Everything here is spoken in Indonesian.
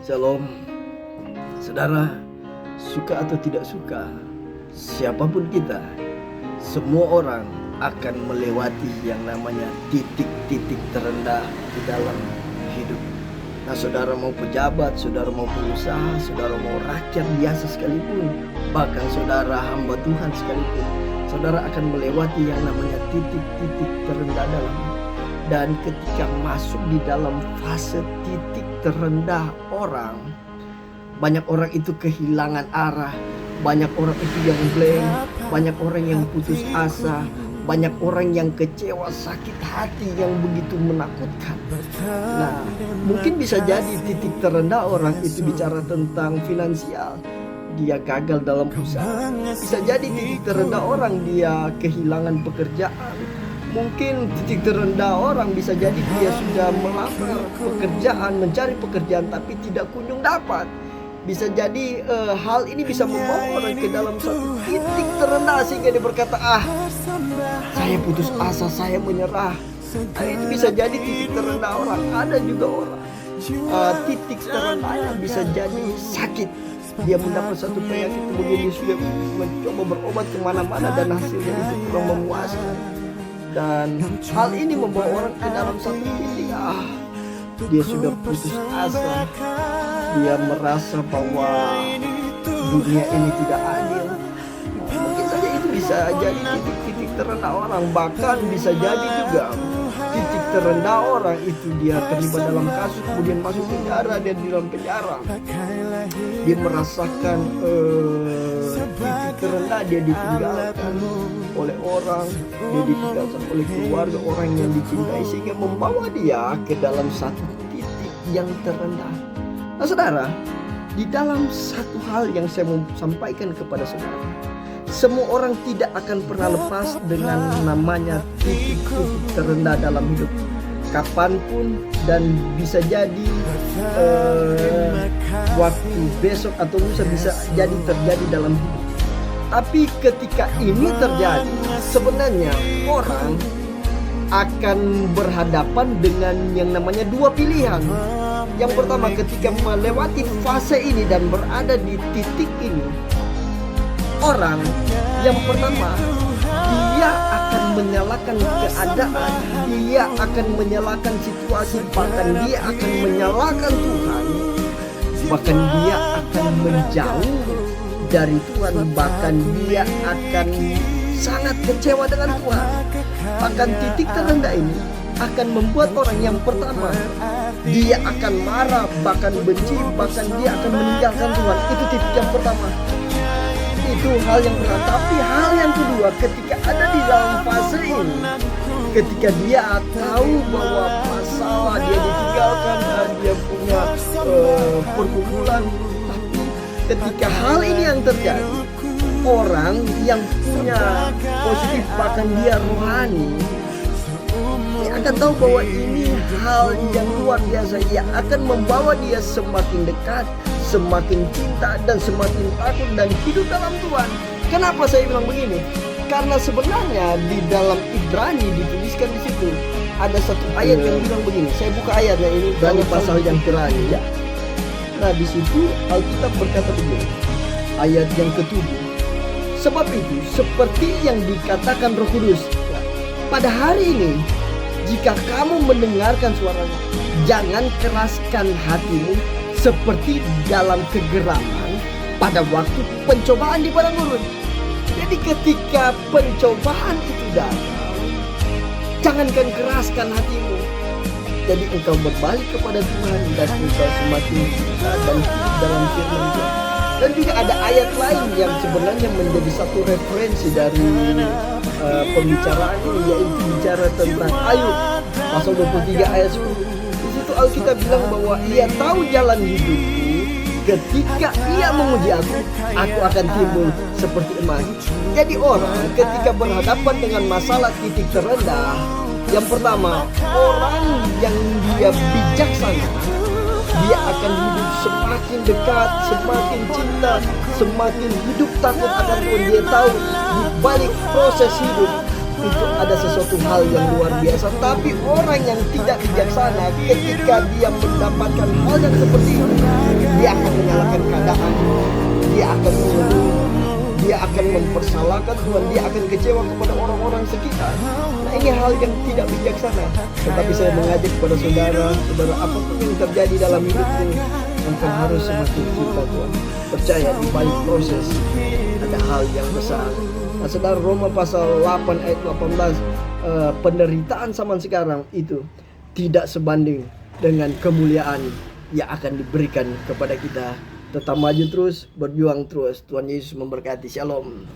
Shalom, saudara, suka atau tidak suka, siapapun kita, semua orang akan melewati yang namanya titik-titik terendah di dalam hidup. Nah, saudara mau pejabat, saudara mau pengusaha, saudara mau rakyat biasa sekalipun, bahkan saudara hamba Tuhan sekalipun, saudara akan melewati yang namanya titik-titik terendah dalam hidup. Dan ketika masuk di dalam fase titik terendah orang, banyak orang itu kehilangan arah, banyak orang itu yang blank, banyak orang yang putus asa, banyak orang yang kecewa, sakit hati yang begitu menakutkan. Nah, mungkin bisa jadi titik terendah orang itu bicara tentang finansial, dia gagal dalam usaha. Bisa jadi titik terendah orang dia kehilangan pekerjaan. Mungkin titik terendah orang bisa jadi dia sudah melamar pekerjaan, mencari pekerjaan tapi tidak kunjung dapat. Bisa jadi hal ini bisa membawa orang ke dalam satu titik terendah sehingga dia berkata, saya putus asa, saya menyerah. Nah, itu bisa jadi titik terendah orang. Ada juga orang titik terendahnya bisa jadi sakit. Dia mendapat satu penyakit, kemudian dia sudah mencoba berobat kemana-mana dan hasilnya itu kurang memuaskan. Dan hal ini membawa orang ke dalam satu titik, dia sudah putus asa. Dia merasa bahwa dunia ini tidak adil. Mungkin saja itu bisa jadi titik-titik terendah orang. Bahkan bisa jadi juga titik terendah orang itu dia terlibat dalam kasus, kemudian masuk penjara, dan di dalam penjara dia merasakan titik terendah, dia ditinggalkan oleh orang, dia ditinggalkan oleh keluarga, orang yang dicintai, sehingga membawa dia ke dalam satu titik yang terendah. Nah, saudara, di dalam satu hal yang saya mau sampaikan kepada saudara, semua orang tidak akan pernah lepas dengan namanya titik-titik terendah dalam hidup. Kapanpun, dan bisa jadi waktu besok atau lusa bisa jadi terjadi dalam hidup. Tapi ketika ini terjadi, sebenarnya orang akan berhadapan dengan yang namanya dua pilihan. Yang pertama, ketika melewati fase ini dan berada di titik ini, orang yang pertama, dia akan menyalahkan keadaan, dia akan menyalahkan situasi, bahkan dia akan menyalahkan Tuhan, bahkan dia akan menjauh dari Tuhan, bahkan dia akan sangat kecewa dengan Tuhan. Bahkan titik terendah ini akan membuat orang yang pertama, dia akan marah, bahkan benci, bahkan dia akan meninggalkan Tuhan. Itu titik yang pertama. Itu hal yang pertama. Tapi hal yang kedua, ketika ada di dalam fase ini, ketika dia tahu bahwa masalah, dia ditinggalkan, dia punya pergumulan, tapi ketika hal ini yang terjadi, orang yang punya positif, bahkan dia rohani, dia akan tahu bahwa ini hal yang luar biasa. Ia akan membawa dia semakin dekat, semakin cinta, dan semakin takut dan hidup dalam Tuhan. Kenapa saya bilang begini? Karena sebenarnya di dalam Ibrani dituliskan di situ ada satu ayat yang bilang begini. Saya buka ayatnya ini, Ibrani pasal yang terakhir ya. Nah, di situ Alkitab berkata begini, ayat yang ketujuh. Sebab itu, seperti yang dikatakan Roh Kudus, pada hari ini, jika kamu mendengarkan suaranya, jangan keraskan hatimu seperti dalam kegeraman pada waktu pencobaan di padang gurun. Jadi ketika pencobaan itu datang, jangankan keraskan hatimu. Jadi engkau berbalik kepada Tuhan dan engkau semakin cinta dan hidup dalam firman Tuhan. Dan juga ada ayat lain yang sebenarnya menjadi satu referensi dari pembicaraan ini, yaitu bicara tentang Ayub pasal 23 ayat 10. Di situ Alkitab bilang bahwa ia tahu jalan hidupku, ketika ia memuji aku akan timbul seperti emas. Jadi orang ketika berhadapan dengan masalah titik terendah, yang pertama, orang yang dia bijaksana, dia akan hidup semakin dekat, semakin cinta, semakin hidup takut akan Tuhan. Dia tahu di balik proses hidup itu ada sesuatu hal yang luar biasa. Tapi orang yang tidak bijaksana, ketika dia mendapatkan hal yang seperti itu, dia akan menyalahkan keadaan, dia akan mengeluh, dia akan mempersalahkan Tuhan, dia akan kecewa kepada orang-orang sekitar. Nah, ini hal yang tidak bijaksana. Tetapi saya mengajak kepada saudara, apapun yang terjadi dalam hidupmu, engkau harus semakin cinta Tuhan. Percaya di balik proses ada hal yang besar. Nah, saudara, Roma pasal 8 ayat 18, penderitaan zaman sekarang itu tidak sebanding dengan kemuliaan yang akan diberikan kepada kita. Tetap maju terus, berjuang terus. Tuhan Yesus memberkati. Shalom.